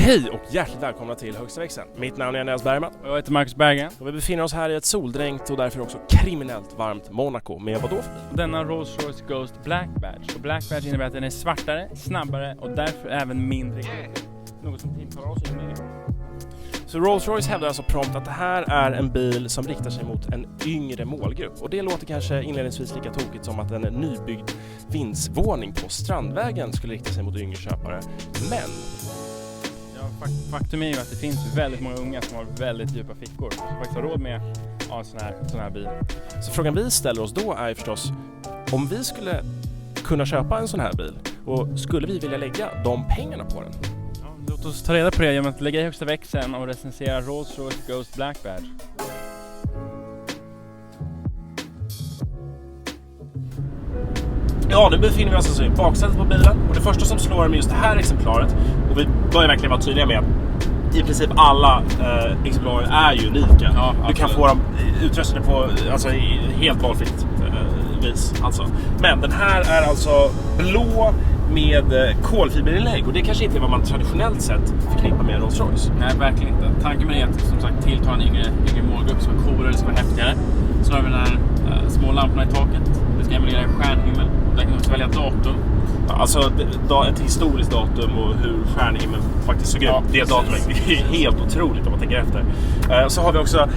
Hej och hjärtligt välkomna till Högsta växeln. Mitt namn är Andreas Bergman. Och jag heter Marcus Berggren. Och vi befinner oss här i ett soldränkt och därför också kriminellt varmt Monaco. Med vad då för bil? Denna Rolls-Royce Ghost Black Badge. Och Black Badge innebär att den är svartare, snabbare och därför även mindre exklusiv. Något som tilltalar oss in med. Så Rolls-Royce hävdar alltså prompt att det här är en bil som riktar sig mot en yngre målgrupp. Och det låter kanske inledningsvis lika tokigt som att en nybyggd vindsvåning på Strandvägen skulle rikta sig mot yngre köpare. Men faktum är ju att det finns väldigt många unga som har väldigt djupa fickor som faktiskt har råd med en sån här bil. Så frågan vi ställer oss då är ju förstås, om vi skulle kunna köpa en sån här bil och skulle vi vilja lägga de pengarna på den? Ja, låt oss ta reda på det genom att lägga i högsta växeln och recensera Rolls-Royce Ghost Black Badge. Ja, nu befinner vi oss alltså i baksätet på bilen och det första som slår med just det här exemplaret, och vi bör verkligen vara tydliga med att i princip alla exemplarer är ju unika. Ja, du kan få dem utrustade på alltså, helt valfritt vis. Alltså. Men den här är alltså blå med kolfiberinlägg och det kanske inte är vad man traditionellt sett förknippar med Rolls-Royce. Nej, verkligen inte. Tanken med det är att som sagt tillta en yngre målgrupp som är coolare, som är häftigare. Så har vi den här små lamporna i taket. Det ska emulera stjärnhimmel. Där kan man också välja datum. Alltså ett historiskt datum och hur stjärnhimmeln faktiskt såg ut. Ja, det datumet är helt otroligt om man tänker efter. Så har vi också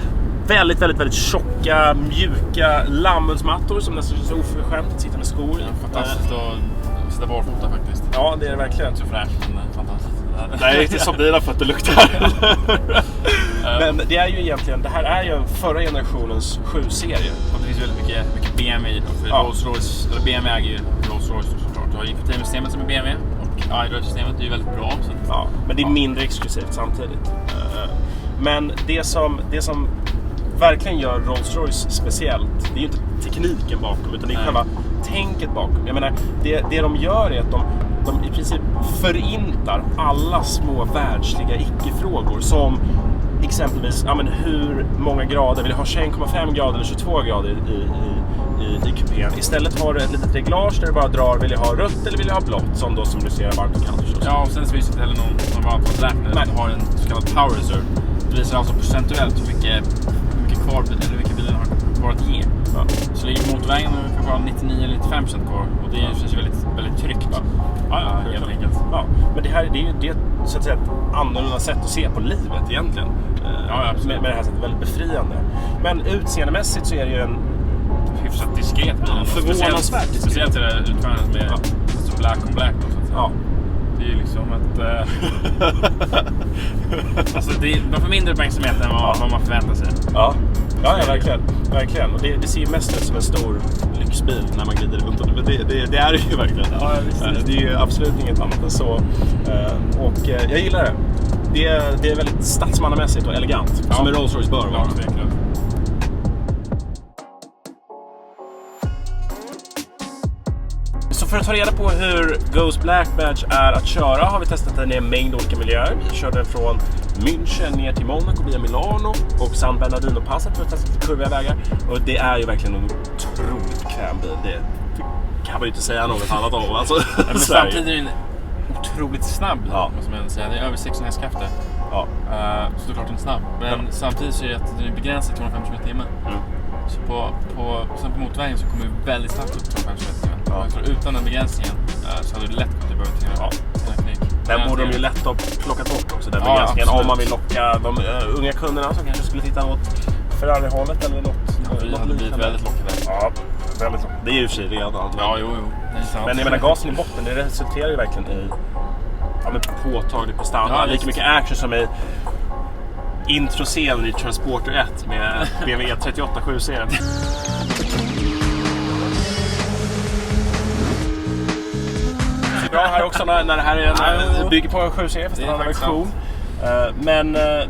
väldigt tjocka, mjuka lammullsmattor som nästan känns oförskämt att sitta med skor i. Fantastiskt att sitta barfota faktiskt. Ja, det är det verkligen. Så fräscht, men fantastiskt. Nej, det är inte som dina fötter luktar. Men det är ju egentligen, det här är ju förra generationens 7-serie. Och det finns väldigt mycket BMW i. För Rolls-Royce, eller BMW äger ju Rolls-Royce såklart. Du har infotainmentsystemet som är BMW och iDrive-systemet är ju väldigt bra. Så. Ja, men det är mindre exklusivt samtidigt. Men det som verkligen gör Rolls-Royce speciellt, det är ju inte tekniken bakom utan det är själva tänket bakom. Jag menar, det de gör är att de i princip förintar alla små världsliga icke-frågor som exempelvis hur många grader, vill jag ha 21,5 grader eller 22 grader i kupén. Istället har du ett litet reglage där du bara drar, vill jag ha rött eller vill jag ha blått, som då symboliserar varmt och kallt förstås. Ja, och sen så finns det inte heller någon varmvattenräknare. Du har en så kallad power reserve. Det visar alltså procentuellt hur mycket kvar eller hur mycket bilen har kvar att ge. Ja. Så ligger motorvägen och kanske har 99-95% kvar och det känns ju väldigt tryggt. Ja, helt enkelt. Ja, men det är ju så att säga ett annorlunda sätt att se på livet egentligen. Med det här sättet väldigt befriande. Men utseendemässigt så är det ju en hyfsat diskret bil. Förvånansvärt diskret. Speciellt är det utförandet med black on black. Så att ja. Det är ju liksom ett... alltså de får mindre uppmärksamhet än vad man förväntar sig. Ja, verkligen. Och det ser ju mest ut som en stor lyxbil när man glider runt. Men det är det ju verkligen. Ja, det är ju absolut inget annat än så. Och jag gillar det. Det är väldigt stadsmannamässigt och elegant. Som en Rolls-Royce bör vara. Verkligen. Så för att ta reda på hur Ghost Black Badge är att köra har vi testat den i en mängd olika miljöer. Vi körde den från München ner till Monaco via Milano och San Bernardino-passet för att testa lite kurviga vägar. Och det är ju verkligen en otroligt bekväm bil. Det kan man ju inte säga något annat om. Alltså, men samtidigt är det en otroligt snabb bil, måste man säga. Det är över 6,5 hästkrafter. Ja. Så klart den är snabb. Men samtidigt så är det att den är begränsad till 250 km/h. Så på motorvägen så kommer vi väldigt snabbt upp till 250 km/h. Så utan den begränsningen så hade det lätt gått i början till den borde de ju lätt ha plockat bort också, den begränsningen. Om man vill locka de unga kunderna som kanske skulle titta åt Ferrari-hållet eller något. Vi hade blivit väldigt lockade. Ja, väldigt lockade. Det är ju för redan. Ja, jo. Men jag menar, gasen i botten, det resulterar ju verkligen i påtaglig prestanda. Ja, lika mycket action som i introscenen i Transporter 1 med BMW 38 7-serien. Bra här också när det här är bygger på en 7-serie fast en annan version.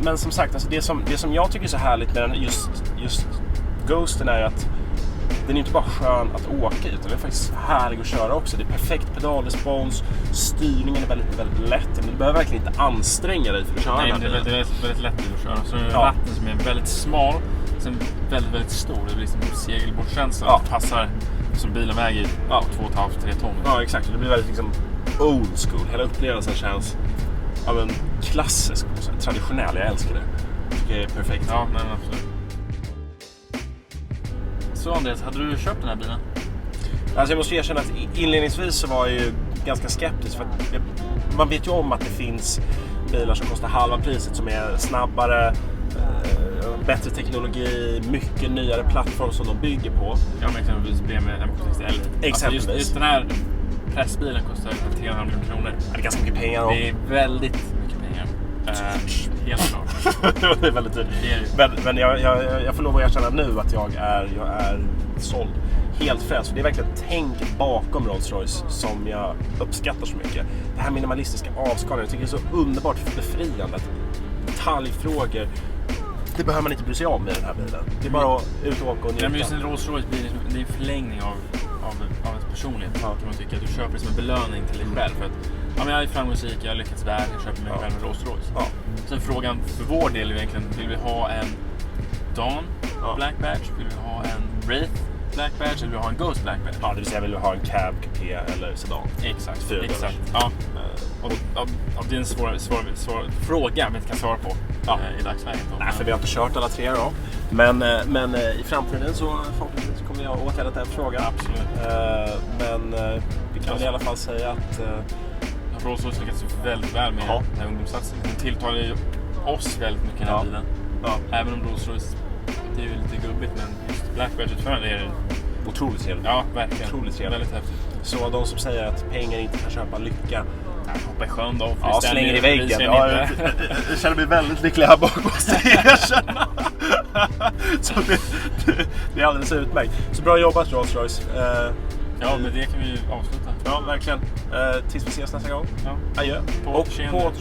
Men som sagt, alltså det som jag tycker är så härligt med den just Ghosten är att den är inte bara skön att åka ut, den är faktiskt härlig att köra också. Det är perfekt pedalrespons, styrningen är väldigt lätt. Men du behöver verkligen inte anstränga dig för att köra. Nej, men det är väldigt lätt att köra. Så är ratten som är väldigt smal, sen väldigt stor. Det blir liksom en segelbordskänsla. Passar som bilen väger 2,5-3 ton. Ja, exakt. Det blir väldigt liksom old school. Hela upplevelsen känns klassisk och så traditionell. Jag älskar det. Det är perfekt. Ja, men absolut. Så Andreas, hade du köpt den här bilen? Alltså jag måste erkänna att inledningsvis så var jag ju ganska skeptisk. För att man vet ju om att det finns bilar som kostar halva priset, som är snabbare, bättre teknologi, mycket nyare plattform som de bygger på. Ja, men exempelvis BMW M60L. Exempelvis. Alltså just den här pressbilen kostar 300 miljoner kronor. Det är ganska mycket pengar. Och... Det är väldigt mycket pengar. Helt klart. Det är väldigt dyrt. Men jag får lov att erkänna nu att jag är såld. Helt frälst. För det är verkligen tänket bakom Rolls-Royce som jag uppskattar så mycket. Det här minimalistiska avskalningen, jag tycker det är så underbart befriande. Detaljfrågor, det behöver man inte bry sig om i den här bilen. Det är bara att ut och åka och njuta. Ja, men just en Rolls-Royce bil, det är en förlängning av ens personlighet. Ja. Kan man tycka att du köper det som en belöning till dig själv. För att ja, men jag är framgångsrik, jag har lyckats väl, jag köper mig själv en Rolls-Royce. Ja. Sen frågan för vår del är egentligen, vill vi ha en Dawn Black Badge? Vill vi ha en Wraith Black Badge? Eller vill vi ha en Ghost Black Badge? Ja, det vill säga vill vi ha en cab, coupé eller sedan. Exakt. Ja. Och det är en svår fråga vi inte kan svara på i dagsläget. Nej, för vi har inte kört alla tre då. Men i framtiden så förhoppningsvis kommer jag åtgärda den frågan. Absolut. Men vi kan väl i alla fall säga att Rolls-Royce lyckats väldigt väl med den här ungdomssatsningen. Den tilltalar ju oss väldigt mycket den här bilen. Ja. Även om Rolls-Royce, det är ju lite gubbigt, men just Black Badge-utförande är otroligt trevligt. Ja, verkligen. Otroligt trevligt. Väldigt häftigt. Så de som säger att pengar inte kan köpa lycka, hoppa i sjön då. Ja, slänger i väggen. Jag känner mig väldigt lycklig här bak, måste jag erkänna. Så det är alldeles utmärkt. Så bra jobbat, Rolls-Royce. Ja, men det kan vi ju avsluta. Ja, verkligen. Tills vi ses nästa gång. Ja. Adjö. På återseende.